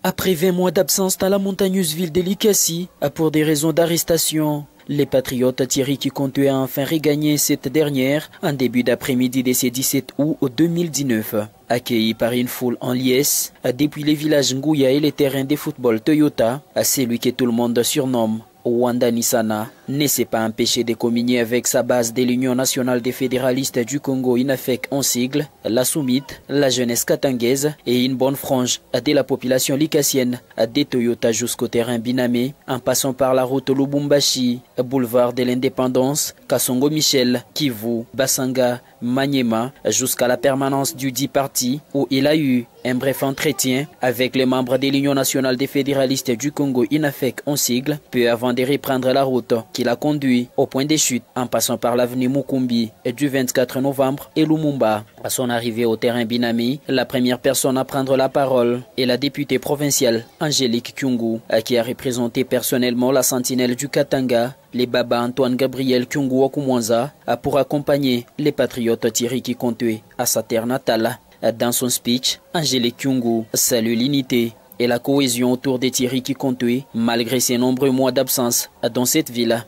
Après 20 mois d'absence dans la montagneuse ville de Likasi, pour des raisons d'arrestation, les patriotes Thierry Kikonte a enfin regagné cette dernière en début d'après-midi de ce 17 août 2019. Accueilli par une foule en liesse, depuis les villages Ngouya et les terrains de football Toyota, celui que tout le monde surnomme Wanda Nisana ne s'est pas empêché de communier avec sa base de l'Union nationale des fédéralistes du Congo, INAFEC en sigle, la Soumit, la jeunesse katangaise et une bonne frange de la population likassienne, des Toyota jusqu'au terrain Binamé, en passant par la route Lubumbashi, boulevard de l'Indépendance, Kasongo Michel, Kivu, Basanga, Maniema, jusqu'à la permanence du dit parti où il a eu un bref entretien avec les membres de l'Union nationale des fédéralistes du Congo, INAFEC en sigle, peu avant de reprendre la route qui l'a conduit au point de chute en passant par l'avenue Mukumbi du 24 novembre et Lumumba. À son arrivée au terrain Binami, la première personne à prendre la parole est la députée provinciale Angélique Kyungu, qui a représenté personnellement la sentinelle du Katanga, les Baba Antoine Gabriel Kyungu Okumwanza, pour accompagner les patriotes Thierry Kikonte à sa terre natale. Dans son speech, Angélique Kyungu salue l'unité et la cohésion autour de Thierry Kikonte malgré ses nombreux mois d'absence dans cette ville.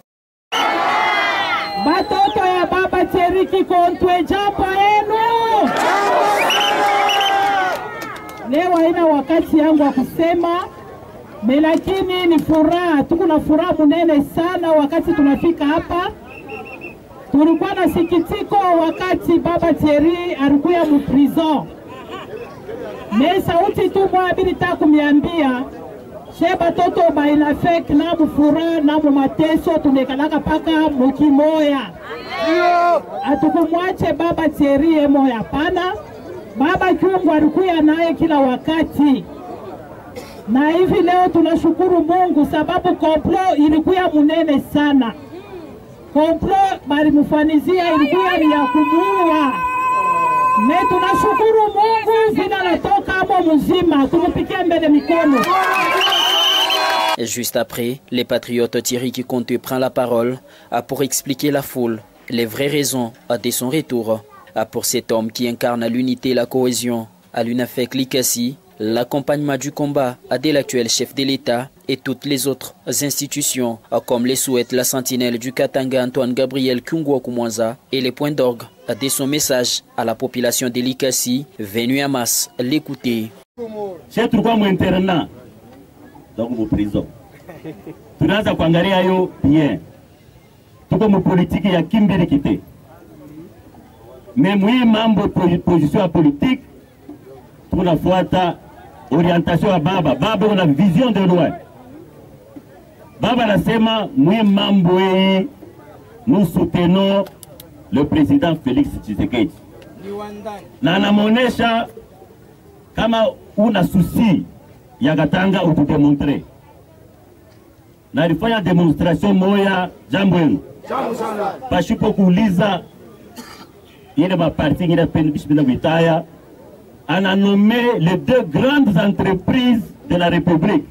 Batoto ya baba Thierry Kikonte, jambo yenu. Leo haina wakati yangu wa kusema, lakini ni furaha, tuko na furaha munene sana wakati tunafika hapa. Tulikuwa na sikitiko wakati baba Thierry alikuwa mu prison. Sauti tu mwabili takumiambia, sheba toto ba INAFEC na mufura na mumateso tunekalaka paka mukimoya. Atukumwache baba Thierry moya pana. Baba Kyungu alikuwa naye kila wakati. Na hivi leo tunashukuru Mungu sababu komplo ilikuwa munene sana. Komplo bali mufanizia ilikuwa ni ya kumuua. Tunashukuru Mungu zina natoka hapo mzima, tumupikie mbele mikono. Juste après, les patriotes Thierry Kikonte prend la parole pour expliquer la foule les vraies raisons de son retour. Pour cet homme qui incarne l'unité et la cohésion à l'UNAFEC Likasi, l'accompagnement du combat de l'actuel chef de l'État et toutes les autres institutions, comme les souhaite la sentinelle du Katanga Antoine Gabriel Kyungu Okumwanza, et les points d'orgue de son message à la population de Likasi, venue en masse l'écouter. Chez tulikuwa mu internat, donc mu prison. Tunaanza kuangalia yo bien. Tuko mu politiki ya kimbiri kite. Mais mwi mambo position politique, tunafuata orientation ya baba. Baba una vision de loin. Baba nasema mwi mambo hii nous soutenons le président Félix Tshisekedi. Na anamonesha kama una souci ya Katanga utudemontre. Na alifanya demonstration moya jambo yenu. Pashipo kuuliza ile maparti ngine pendi bishibina kuitaya. On a nommé les deux grandes entreprises de la République,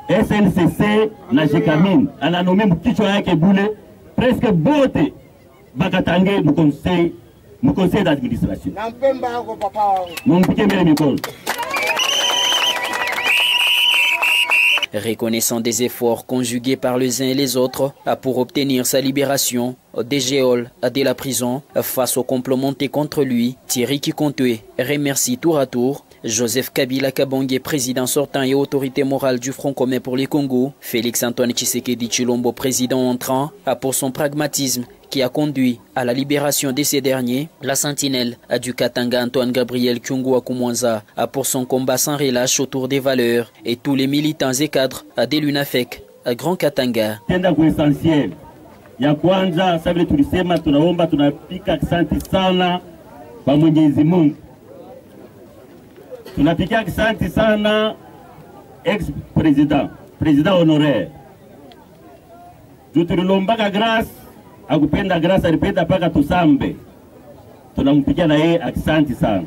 SNCC na Jekamine. On a nommé mkichwa yake bule presque bote bakatange mu conseil d'administration. Nampemba yako papa wangu. Mumpike mbele mikono. Reconnaissant des efforts conjugués par les uns et les autres pour obtenir sa libération des geôles de la prison face au complot monté contre lui, Thierry Kikonte remercie tour à tour Joseph Kabila Kabange, président sortant et autorité morale du Front commun pour les Congo, Félix Antoine Tshisekedi Tshilombo, président entrant, pour son pragmatisme qui a conduit à la libération de ces derniers, la sentinelle du Katanga Antoine Gabriel Kyungu Okumwanza pour son combat sans relâche autour des valeurs et tous les militants et cadres de l'UNAFEC à Grand Katanga. Ya kwanza sabile tulisema tunaomba tunapika asante sana kwa Mwenyezi Mungu. Tunapika asante sana président honoraire. Tulilomba grâce, akupenda grâce alipenda paka tusambe. Tunampikia na yeye asante sana.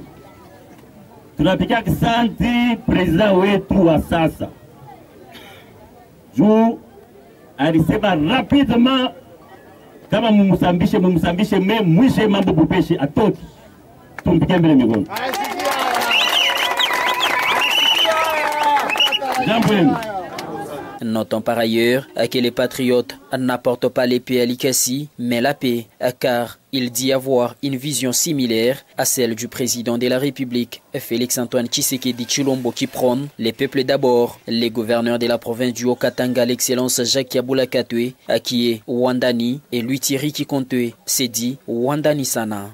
Tunapika asante président wetu wa sasa. Juu alisema rapidement kama mumusambishe me mwishe mambo bupeshe atoki. Tumpikie mbele mikono. Notons par ailleurs que les patriotes n'apportent pas l'épée à Likasi, mais la paix, car il dit avoir une vision similaire à celle du président de la République, Félix-Antoine Tshisekedi Tshilombo, qui prône les peuples d'abord. Les gouverneurs de la province du Haut-Katanga, l'excellence Jacques Yaboula Katwe, qui est Wandani, et lui Thierry Kikonte, s'est dit Wandani Sana.